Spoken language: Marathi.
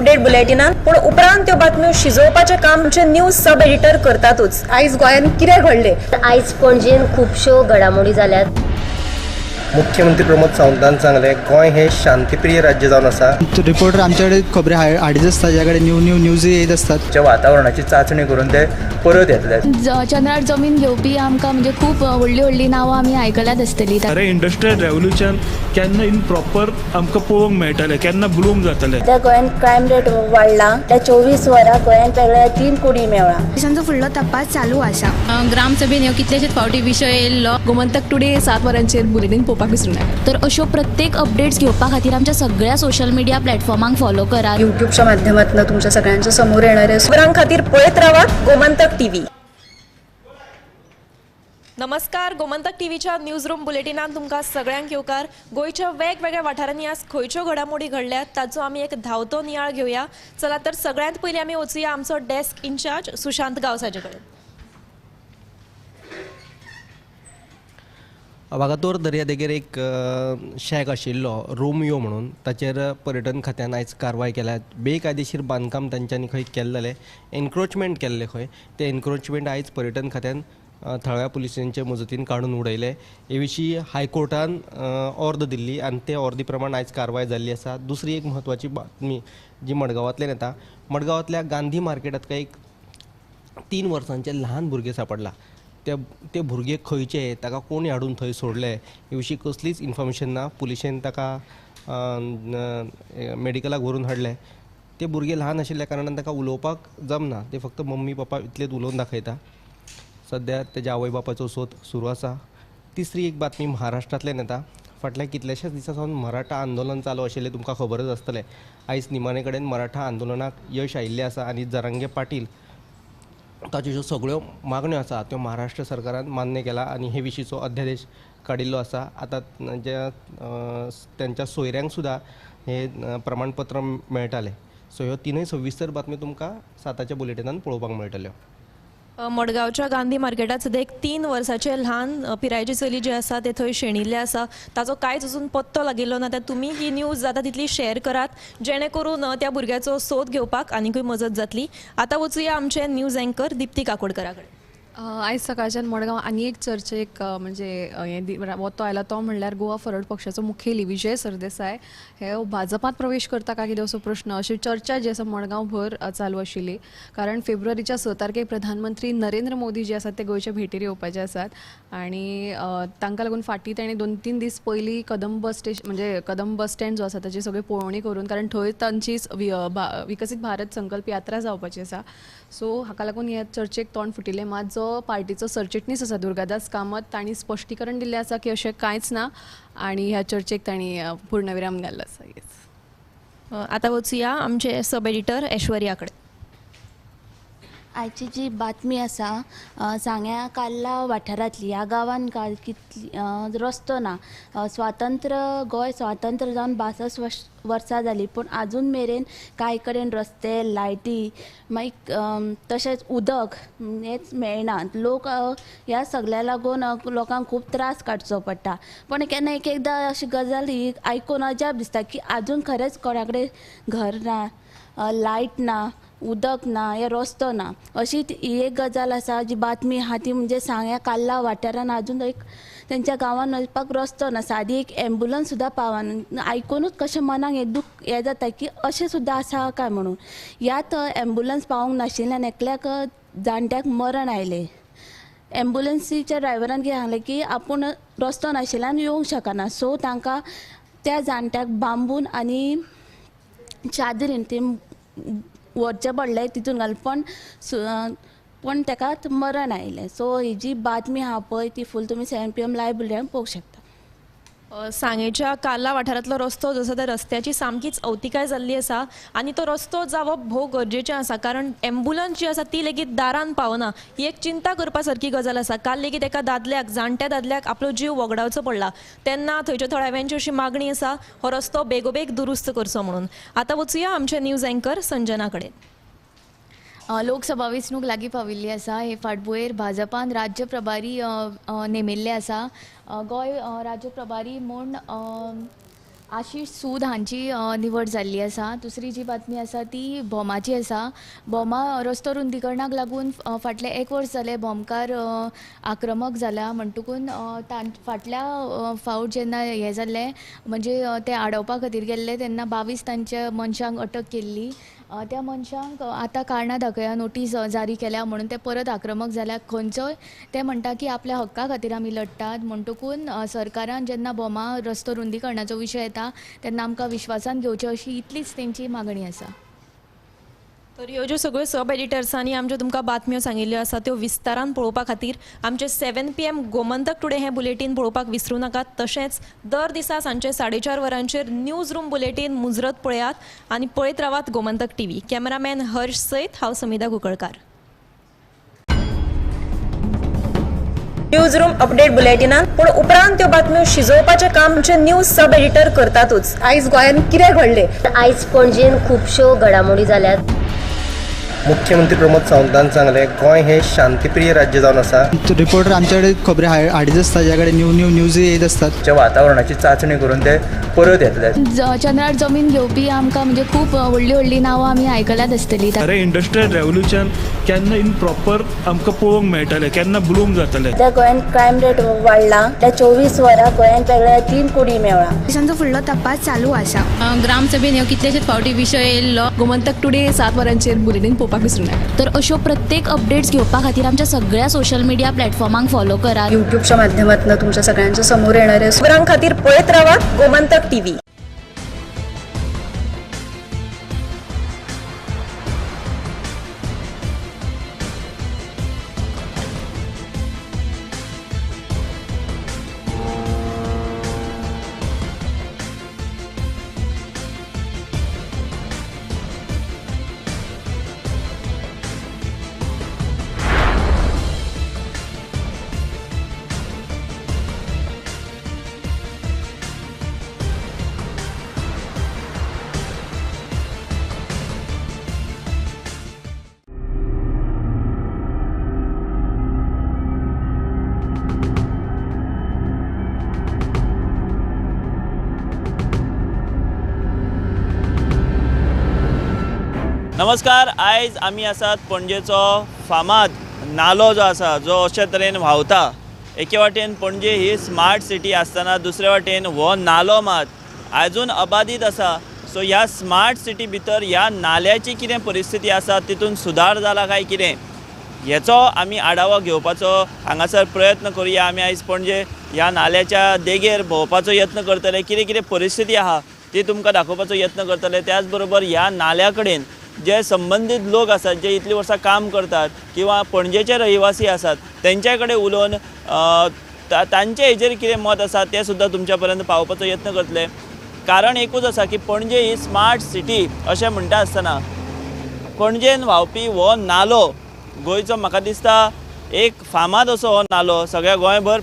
अपडेट बुलेटिनात पूण उपरांत त्यो बातम्यो शिजोवपाचें काम आमचे न्यूज सब एडिटर करतातूच। आयज गोंयान कितें घडलें? आयज पणजेन खुबश्यो घडामोडी जाल्यात। मुख्यमंत्री प्रमोद सावंतान सांगले गोंय हे शांतीप्रिय राज्य जावन आसा। रिपोर्टर आमच्याकडे खबरी हाडीच आसता, ज्याकडे न्यूज येत असतात। त्या वातावरणाची चाचणी करून ते परत येतले। चंद्रार जमीन घेवपी आमकां म्हणजे खूब व्हडली व्हडली नांवां आमी आयकल्यात आसतली। अरे इंडस्ट्रियल रेवल्युशन केन्ना इन प्रॉपर आमकां पळोवंक मेळटलें, केन्ना ब्लूम जातलें। त्या गोंयान क्रायम रेट वाडला। त्या 24 वरां गोंयान वेगळ्या 3 कोडी मेळ्ळा। देशांचो फुडलो तपास चालू आसा। ग्रामसभेन ह्यो कितलेशेच फावटी विशय येयल्लो। गोमंतक टुडे 7 वरांचेर बुलेटिन पळोवपाक विसरूं नाका। तर अश्यो प्रत्येक अपडेट्स घेवपा खातीर आमच्या सगळ्या सोशल मिडिया प्लॅटफॉर्मांक फॉलो करा। युट्यूबच्या माध्यमातून तुमच्या सगळ्यांच्या समोर येणारे खबरां खातीर पळयत रावात गोमंतक टीव्ही। नमस्कार, गोमंतक टीव्हीच्या न्यूज रूम बुलेटिनात तुमकां सगळ्यांक येवकार। गोंयच्या वेगवेगळ्या वाठारांनी आज खंयच्यो घडामोडी घडल्यात ताचो आमी एक धांवतो नियाळ घेवया। चला तर सगळ्यांत पयलीं आमी वचुया आमचो डेस्क इंचार्ज सुशांत गावसाचे कडेन। वागातोर दर्यादेगेर एक शेक आशिल्लो रोमियो म्हणून, ताचेर पर्यटन खात्यान आयज कारवाय केल्या। बेकायदेशीर बांदकाम तांच्यांनी खंय केल्लें, एनक्रोचमेंट केल्लें खंय, ते एनक्रोचमेंट आयज पर्यटन खात्यान थळव्या पुलिसांचे मजतीन काडून उडयले। हे विशीं हायकोर्टान ऑर्द दिल्ली आनी ते ऑर्दी प्रमाण आयज कारवाय जाल्ली आसा। दुसरी एक म्हत्वाची बातमी जी मडगांवांतल्यान येता, मडगांवांतल्या गांधी मार्केटांत एक 3 वर्सांचे ल्हान भुरगे सापडला। ते भुरगे खंयचे, ताका कोणी हाडून थंय सोडले हे विशीं कसलीच इन्फॉर्मेशन ना। पुलिशेन ताका मेडिकलाक व्हरून हाडले। ते भुरगे ल्हान आशिल्ल्या कारणान ताका उलोवपाक जमना, ते फक्त मम्मी पप्पा इतलेच उलोवन दाखयता। सद्या तेज्या आवय बापाचो सोद सुरू आसा। तिसरी एक बातमी महाराष्ट्रांतल्यान येता। फाटल्या कितल्याशाच दिसा सावन मराठा आंदोलन चालू आशिल्लें तुमकां खबरच आसतलें। आयज निमाणे कडेन मराठा आंदोलनाक यश आयिल्लें आसा आनी जरांगे पाटील ताच्यो ज्यो सगळ्यो मागण्यो आसा त्यो महाराष्ट्र सरकारान मान्य केला आनी हे विशींचो अध्यादेश काडिल्लो आसा। आतां ज्या त्यांच्या सोयऱ्यांक सुद्दां हे प्रमाणपत्र मेळटालें। सो ह्यो तिनूय सविस्तर बातम्यो तुमकां 7च्या बुलेटिनान पळोवपाक मेळटल्यो। मडगांवच्या गांधी मार्केटात सध्या एक 3 वर्साचे ल्हान पिरायेची चली जी आसा ते थंय शेणिल्ले आसा। ताचो कांयच अजून पत्तो लागिल्लो ना। तुमी ही न्यूज जाता तितली शेअर करात जेणे करून त्या भुरग्याचो सोद घेवपाक आनीकूय मजत जातली। आतां वचुया आमचे न्यूज अँकर दिप्ती काकोडकरा कडेन। आयज सकाळच्यान मडगांव आनी एक चर्चेक म्हणजे वतो आयला, तो म्हणल्यार गोवा फॉरवर्ड पक्षाचो मुखेली विजय सरदेसाय हे भाजपांत प्रवेश करता काय कितें असो प्रश्न, अशी चर्चा जी आसा मडगांव भर चालू आशिल्ली। कारण फेब्रुवारीच्या 6 तारखेक प्रधानमंत्री नरेंद्र मोदी जे आसात ते गोंयच्या भेटीर येवपाचे आसात आनी तांकां लागून फाटीं तांणी 2-3 दीस पयलीं कदंब बस स्टँड जो आसा ताची सगळी पळोवणी करून, कारण थंय तांची विकसीत भारत संकल्प यात्रा जावपाची आसा। सो हाका लागून ह्या चर्चेक तोंड फुटिल्लें। मात जो पार्टीचो सरचिटणीस आसा दुर्गादास कामत, तांणी स्पश्टीकरण दिल्लें आसा की अशें कांयच ना आनी ह्या चर्चेक तांणी पूर्णविराम घाल्लो आसा। आतां वचुया आमचे सब एडिटर ऐश्वर्या कडेन। आयची जी बातमी आसा सांग्या काल्ला वाठारांतली ह्या गांवान कितली रस्तो ना। गोंय स्वातंत्र्य जावन 62 वर्सां जालीं, पूण आजून मेरेन कांय कडेन रस्ते, लायटी, मागीर तशेंच उदक हेच मेळना। लोक ह्या सगळ्या लागून लोकांक खूब त्रास काडचो पडटा। पण केन्ना एकदां अशी गजाल ही आयकून अजाप दिसता की आजून खरेंच कोणा कडेन घर ना, लायट ना, उदक ना, या रस्तो ना। अशी ही एक गजाल आसा जी बातमी आहा ती म्हणजे सांग्या काल्ला वाठारान आजून एक तेंच्या गांवान वचपाक रस्तो ना, सादी एक एम्बुलन्स सुद्दां पावना। आयकूनच कशें मनाक हें दूख हें जाता की अशें सुद्दां आसा काय म्हणून। ह्यात एम्बुलन्स पावूंक नाशिल्ल्यान एकल्याक जाणट्याक मरण आयलें। एम्बुलन्सीच्या ड्रायव्हरान कितें सांगलें की आपूण रस्तो नाशिल्ल्यान येवंक शकना, सो तांकां त्या जाणट्याक बांबून आनी चादरीन ते व्हरचें पडलें तितून घालून, पण ताका मरण आयलें। सो ही जी बातमी आहा पळय ती फूल तुमी 7 PM लायव्ह बुलेटिनान पळोवंक शकता। सांगेच्या काला वाठारांतलो रस्तो जो आसा त्या रस्त्याची सामकीच अवतिकाय जाल्ली आसा आनी तो रस्तो जावप भोव गरजेचें आसा। कारण एम्बुलन्स जी आसा ती लेगीत दारान पावना, ही एक चिंता करपा सारकी गजाल आसा। काल लेगीत एका दादल्याक, जाणट्या दादल्याक आपलो जीव वगडावचो पडला, तेन्ना थंयच्या थळाव्यांची अशी मागणी आसा हो रस्तो बेगोबेग दुरुस्त करचो म्हणून। आतां वचुया आमचे न्यूज अँकर संजना कडेन। लोकसभा वेंचणूक लागीं पाविल्ली आसा। हे फाटभुंयेर भाजपान राज्य प्रभारी नेमिल्ले आसा। गोंय राज्य प्रभारी म्हूण आशिष सूद हांची निवड जाल्ली आसा. दुसरी जी बातमी आसा ती बॉमाची आसा. बॉमा रस्तो रुंदीकरणाक लागून फाटले 1 वर्स जाले बॉमकार आक्रमक जाला म्हणटकून फाटल्या फावट जेन्ना हें जाल्लें म्हणजे ते आडोवपा खातीर गेल्ले तेन्ना 22 तांच्या मनशांक अटक केल्ली. त्या मनशांक आतां कारणां दाखया नोटीस जारी केल्या म्हणून ते परत आक्रमक जाल्या. खंयचोय ते म्हणटा की आपल्या हक्का खातीर आमी लडटात म्हणटकून सरकारान जेन्ना बॉमा रस्तो रुंदीकरणाचो विशय येता तेन्ना आमकां विश्वासान घेवचें अशी इतलीच तेंची मागणी आसा. तर ह्यो ज्यो सगळ्यो सब एडिटर्सांनी आमच्यो तुमकां बातम्यो सांगिल्ल्यो आसा त्यो विस्तारान पळोवपा खातीर आमचे 7 PM गोमंतक टुडे हें बुलेटीन पळोवपाक विसरूं नाकात. तशेंच दर दिसा सांजचे 4:30 वरांचेर न्यूज रूम बुलेटीन मुजरत पळयात आनी पळयत रावात गोमंतक TV. कॅमेरामॅन हर्ष सयत हांव समिधा कुंकळकार. न्यूज रूम अपडेट बुलेटिनात पूण उपरांत त्यो बातम्यो शिजोवपाचें काम आमचे न्यूज सब एडिटर करतातूच. आयज गोंयांत कितें घडलें आयज पणजेन खुबश्यो घडामोडी जाल्यात. मुख्यमंत्री प्रमोद सावंतान सांगलें गोंय हें शांतीप्रिय राज्य जावन आसा. रिपोर्टर आमच्याकडे खबरी हाडीत असतात ज्याकडे न्यूज येत असतात. च्या वातावरणाची चाचणी करून ते परत येतले. चंद्रार जमीन घेवपी आमकां म्हणजे खूब व्हडली व्हडली नांवां आमी आयकल्यात आसतली. अरे इंडस्ट्रियल रेव्होल्युशन केन्ना इन प्रॉपर आमकां पळोवंक मेळटलें केन्ना ब्लूम जातलें. त्या गोंयांत क्रायम रेट वाडला. त्या 24 वरां गोंयांत वेगळ्या 3 कुडी मेवळा. देशांचो फुडलो तपास चालू आसा. ग्रामसभेन ह्यो कितलेशेच फावटी विशय येयल्लो. गोमंतक टुडे 7 वरांचेर बुलेटीन पळोवपाक विसरूं नाका. तर अश्यो प्रत्येक अपडेट्स घेवपा खातीर आमच्या सगळ्या सोशल मिडिया प्लॅटफॉर्मांक फॉलो करात. युट्यूबच्या माध्यमातून तुमच्या सगळ्यांच्या समोर येणाऱ्या खबरां खातीर पळयत रावात गोमंतक TV. नमस्कार. आयज आमी आसात पणजेचो फामाद नालो जो आसा जो अशे तरेन व्हांवता. एके वाटेन पणजे ही स्मार्ट सिटी आसतना दुसरे वाटेन हो नालो मात आजून अबादीत आसा. सो ह्या स्मार्ट सिटी भितर ह्या नाल्याची कितें परिस्थिती आसा तितून सुदार जाला काय कितें हेचो आमी आढावो घेवपाचो हांगासर प्रयत्न करुया. आमी आयज पणजे ह्या नाल्याच्या देगेर भोंवपाचो यत्न करतले. कितें परिस्थिती आहा ती तुमकां दाखोवपाचो यत्न करतले. त्याच बरोबर ह्या नाल्या कडेन जे संबंधीत लोक आसात जे इतली वर्सां काम करतात किंवा पणजेचे रहिवासी आसात तेंच्या कडेन उलोवन तांचे हेजेर कितें मत आसा तें सुद्दां तुमच्या पर्यंत पावोवपाचो यत्न करतले. कारण एकूच आसा की पणजे ही स्मार्ट सिटी अशें म्हणटा आसतना पणजेन व्हांवपी हो नालो गोंयचो म्हाका दिसता एक फामाद असो हो नालो सगळ्या गोंयभर